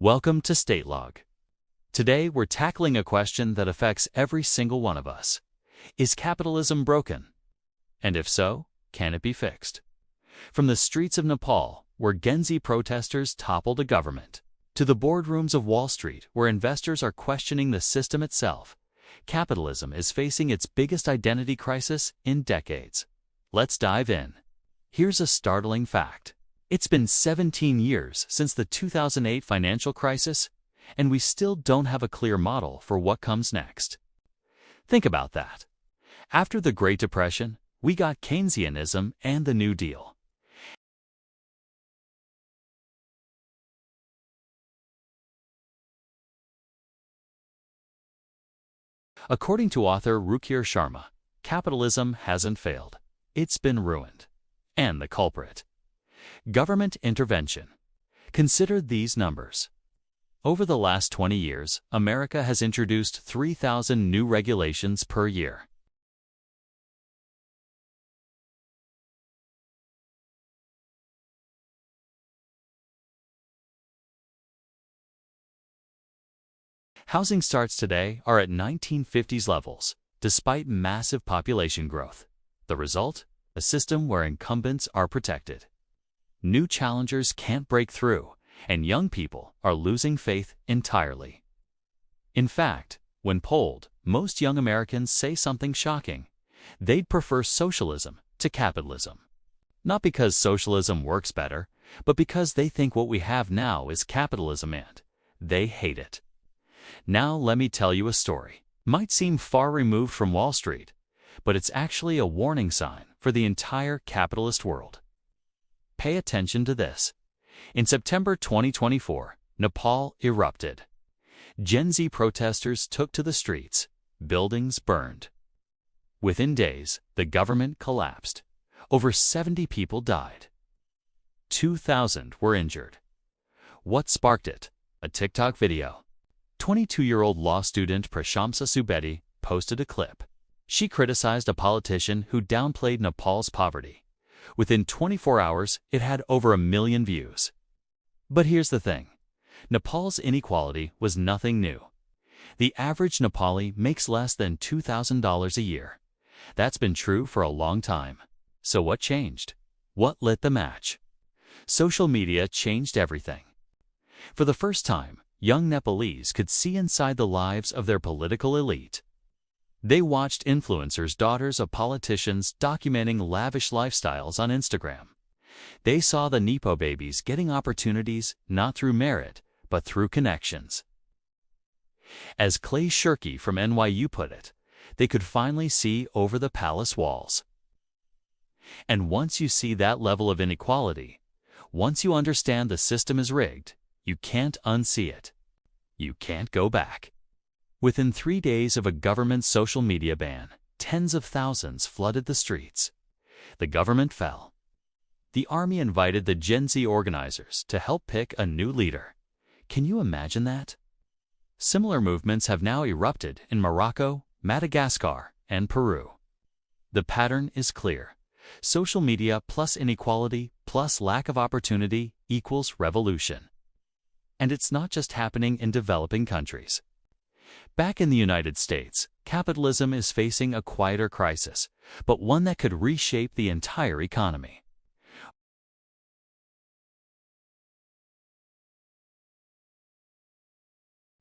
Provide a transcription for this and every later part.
Welcome to StateLog. Today we're tackling a question that affects every single one of us. Is capitalism broken? And if so, can it be fixed? From the streets of Nepal, where Gen Z protesters toppled a government, to the boardrooms of Wall Street, where investors are questioning the system itself, capitalism is facing its biggest identity crisis in decades. Let's dive in. Here's a startling fact. It's been 17 years since the 2008 financial crisis, and we still don't have a clear model for what comes next. Think about that. After the Great Depression, we got Keynesianism and the New Deal. According to author Rukir Sharma, capitalism hasn't failed. It's been ruined. And the culprit: government intervention. Consider these numbers. Over the last 20 years, America has introduced 3,000 new regulations per year. Housing starts today are at 1950s levels, despite massive population growth. The result? A system where incumbents are protected. New challengers can't break through, and young people are losing faith entirely. In fact, when polled, most young Americans say something shocking. They'd prefer socialism to capitalism. Not because socialism works better, but because they think what we have now is capitalism and they hate it. Now let me tell you a story. Might seem far removed from Wall Street, but it's actually a warning sign for the entire capitalist world. Pay attention to this. In September 2024, Nepal erupted. Gen Z protesters took to the streets. Buildings burned. Within days, the government collapsed. Over 70 people died. 2,000 were injured. What sparked it? A TikTok video. 22-year-old law student Prashamsa Subedi posted a clip. She criticized a politician who downplayed Nepal's poverty. Within 24 hours, it had over 1 million views. But here's the thing. Nepal's inequality was nothing new. The average Nepali makes less than $2,000 a year. That's been true for a long time. So what changed? What lit the match? Social media changed everything. For the first time, young Nepalese could see inside the lives of their political elite. They watched influencers' daughters of politicians documenting lavish lifestyles on Instagram. They saw the Nepo babies getting opportunities not through merit, but through connections. As Clay Shirky from NYU put it, they could finally see over the palace walls. And once you see that level of inequality, once you understand the system is rigged, you can't unsee it. You can't go back. Within 3 days of a government social media ban, tens of thousands flooded the streets. The government fell. The army invited the Gen Z organizers to help pick a new leader. Can you imagine that? Similar movements have now erupted in Morocco, Madagascar, and Peru. The pattern is clear. Social media plus inequality plus lack of opportunity equals revolution. And it's not just happening in developing countries. Back in the United States, capitalism is facing a quieter crisis, but one that could reshape the entire economy.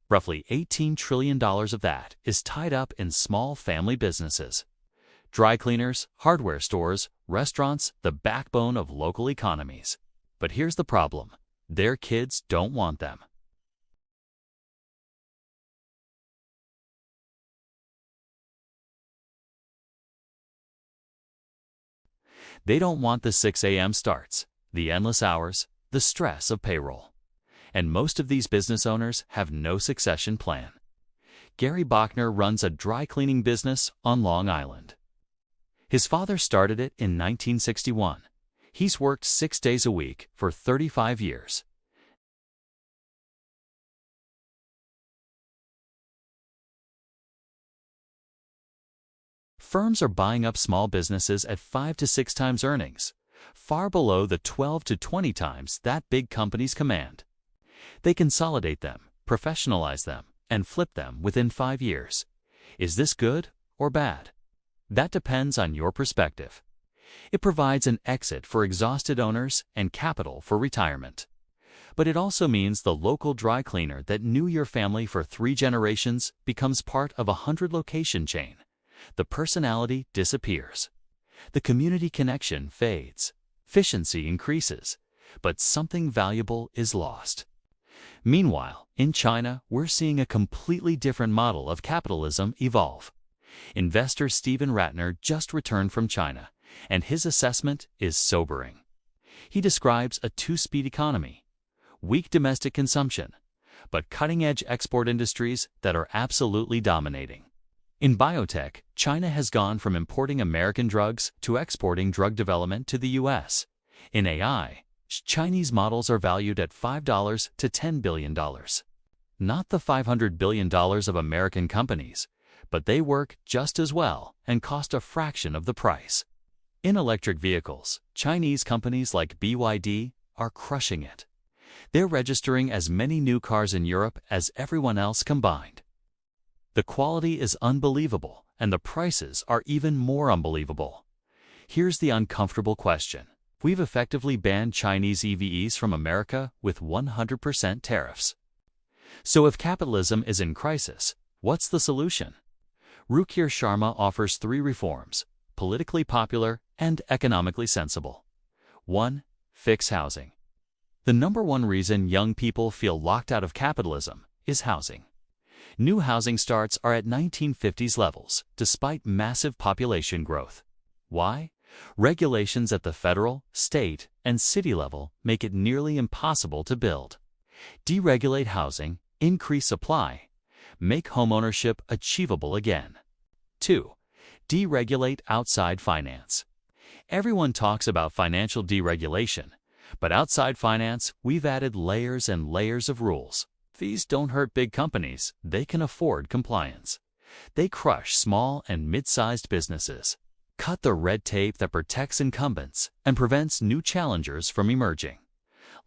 Roughly $18 trillion of that is tied up in small family businesses. Dry cleaners, hardware stores, restaurants, the backbone of local economies. But here's the problem. Their kids don't want them. They don't want the 6 a.m. starts, the endless hours, the stress of payroll. And most of these business owners have no succession plan. Gary Bachner runs a dry cleaning business on Long Island. His father started it in 1961. He's worked 6 days a week for 35 years. Firms are buying up small businesses at 5 to 6 times earnings, far below the 12 to 20 times that big companies command. They consolidate them, professionalize them, and flip them within 5 years. Is this good or bad? That depends on your perspective. It provides an exit for exhausted owners and capital for retirement. But it also means the local dry cleaner that knew your family for 3 generations becomes part of a 100-location chain. The personality disappears. The community connection fades. Efficiency increases. But something valuable is lost. Meanwhile, in China, we're seeing a completely different model of capitalism evolve. Investor Stephen Rattner just returned from China, and his assessment is sobering. He describes a 2-speed economy, weak domestic consumption, but cutting-edge export industries that are absolutely dominating. In biotech, China has gone from importing American drugs to exporting drug development to the US. In AI, Chinese models are valued at $5 to $10 billion. Not the $500 billion of American companies, but they work just as well and cost a fraction of the price. In electric vehicles, Chinese companies like BYD are crushing it. They're registering as many new cars in Europe as everyone else combined. The quality is unbelievable, and the prices are even more unbelievable. Here's the uncomfortable question. We've effectively banned Chinese EVs from America with 100% tariffs. So if capitalism is in crisis, what's the solution? Ruchir Sharma offers 3 reforms, politically popular and economically sensible. 1. Fix housing. The number one reason young people feel locked out of capitalism is housing. New housing starts are at 1950s levels, despite massive population growth. Why? Regulations at the federal, state, and city level make it nearly impossible to build. Deregulate housing, increase supply, make homeownership achievable again. 2. Deregulate outside finance. Everyone talks about financial deregulation, but outside finance, we've added layers and layers of rules. These don't hurt big companies, they can afford compliance. They crush small and mid-sized businesses. Cut the red tape that protects incumbents and prevents new challengers from emerging.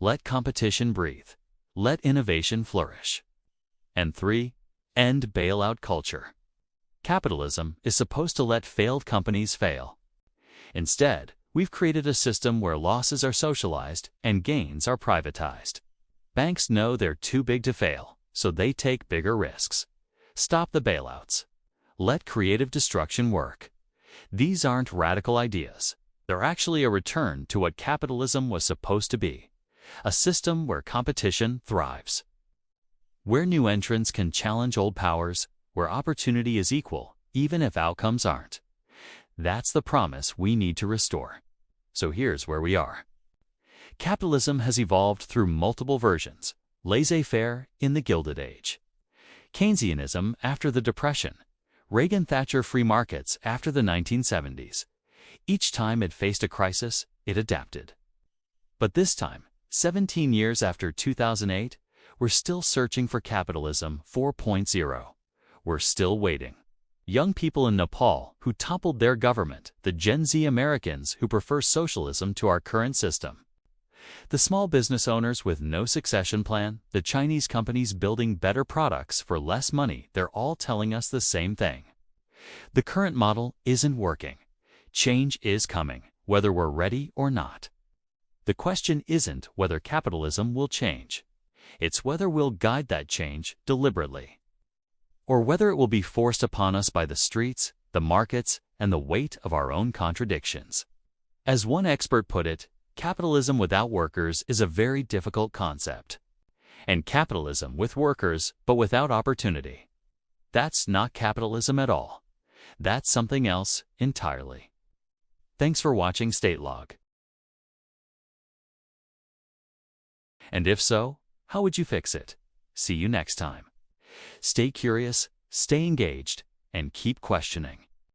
Let competition breathe. Let innovation flourish. And 3. End bailout culture. Capitalism is supposed to let failed companies fail. Instead, we've created a system where losses are socialized and gains are privatized. Banks know they're too big to fail, so they take bigger risks. Stop the bailouts. Let creative destruction work. These aren't radical ideas. They're actually a return to what capitalism was supposed to be, a system where competition thrives, where new entrants can challenge old powers, where opportunity is equal, even if outcomes aren't. That's the promise we need to restore. So here's where we are. Capitalism has evolved through multiple versions: laissez-faire in the Gilded Age, Keynesianism after the Depression, Reagan-Thatcher free markets after the 1970s. Each time it faced a crisis, it adapted. But this time, 17 years after 2008, we're still searching for Capitalism 4.0. We're still waiting. Young people in Nepal who toppled their government, the Gen Z Americans who prefer socialism to our current system, the small business owners with no succession plan, the Chinese companies building better products for less money, they're all telling us the same thing. The current model isn't working. Change is coming, whether we're ready or not. The question isn't whether capitalism will change. It's whether we'll guide that change deliberately, or whether it will be forced upon us by the streets, the markets, and the weight of our own contradictions. As one expert put it, capitalism without workers is a very difficult concept. And capitalism with workers but without opportunity, that's not capitalism at all. That's something else entirely. Thanks for watching StateLog. And if so, how would you fix it? See you next time. Stay curious, stay engaged, and keep questioning.